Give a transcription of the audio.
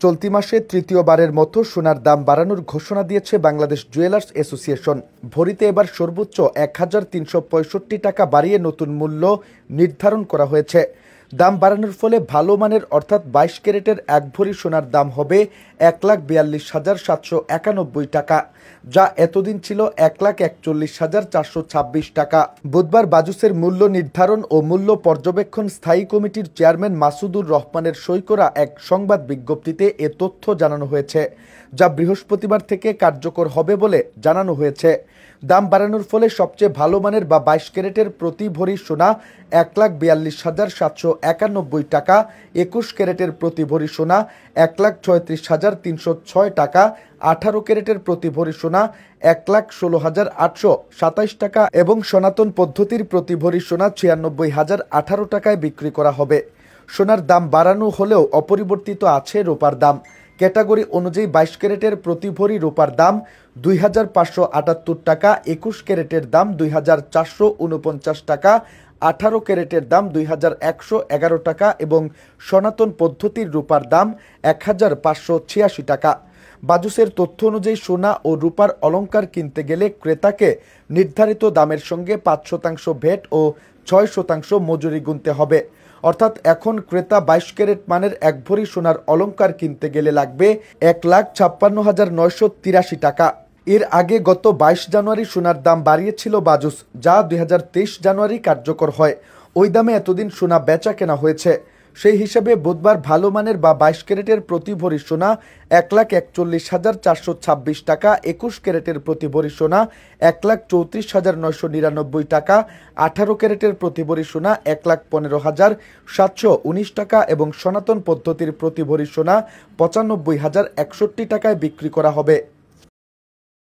চলতি মাসে তৃতীয়বারের মতো সোনার দাম বাড়ানোর ঘোষণা দিয়েছে বাংলাদেশ জুয়েলার্স অ্যাসোসিয়েশন। ভরিতে এবার সর্বোচ্চ ১,৩৬৫ টাকা বাড়িয়ে নতুন মূল্য নির্ধারণ করা হয়েছে। দাম বাড়ানোর ফলে ভালো মানের অর্থাৎ ২২ ক্যারেটের ১ ভরি সোনার দাম হবে ১,৪২,৭৯১ টাকা, যা এতদিন ছিল ১,৪১,৪২৬ টাকা। বুধবার বাজুসের মূল্য নির্ধারণ ও মূল্য পর্যবেক্ষণ স্থায়ী কমিটির চেয়ারম্যান মাসুদুর রহমানের সই করা এক সংবাদ বিজ্ঞপ্তিতে এ তথ্য জানানো হয়েছে, যা বৃহস্পতিবার থেকে কার্যকর হবে বলে জানানো হয়েছে। দাম বাড়ানোর ফলে সবচেয়ে ভালো মানের বা ২২ ক্যারেটের প্রতি ভরি সোনা ১,৪২,৭৯১ টাকা, ২১ ক্যারেটের প্রতি ভরি সোনা ১,৩৬,৩০৬ টাকা, ১৮ ক্যারেটের প্রতি ভরি সোনা ১,১৬,৮২৭ টাকা এবং সনাতন পদ্ধতির প্রতি ভরি সোনা ৯৬,০১৮ টাকায় বিক্রি করা হবে। সোনার দাম বাড়ানো হলেও অপরিবর্তিত আছে রূপার দাম। ক্যাটাগরি অনুযায়ী ২২ ক্যারেটের প্রতি ভরি রূপার দাম ২,৫৭৮ টাকা, ২১ ক্যারেটের দাম ২,৪৪৯ টাকা, ১৮ ক্যারেটের দাম ২,১১১ টাকা এবং সনাতন পদ্ধতির রূপার দাম ১,৫৮৬ টাকা। বাজুসের তথ্য অনুযায়ী সোনা ও রূপার অলংকার কিনতে গেলে ক্রেতাকে নির্ধারিত দামের সঙ্গে ৫% ভ্যাট ও ৬% মজুরি গুনতে হবে। অর্থাৎ এখন ক্রেতা ২২ ক্যারেট মানের ১ ভরি সোনার অলংকার কিনতে গেলে লাগবে ১,৫৬,৯৮৩ টাকা। এর আগে গত ২২ জানুয়ারি সোনার দাম বাড়িয়েছিল বাজুস, যা ২০২৩ জানুয়ারি কার্যকর হয়। ওই দামে এতদিন সোনা বেচা কেনা হয়েছে। সেই হিসাবে বুধবার ভালো মানের বা ২২ ক্যারেটের প্রতি ভরি সোনা ১,৪১,৪২৬ টাকা, ২১ ক্যারেটের প্রতি ভরি সোনা ১,৩৪,৯৯৯ টাকা, ১৮ ক্যারেটের প্রতি ভরি সোনা ১,১৫,৭১৯ টাকা এবং সনাতন পদ্ধতির প্রতি ভরি সোনা ৯৫,০৬১ টাকায় বিক্রি করা হবে।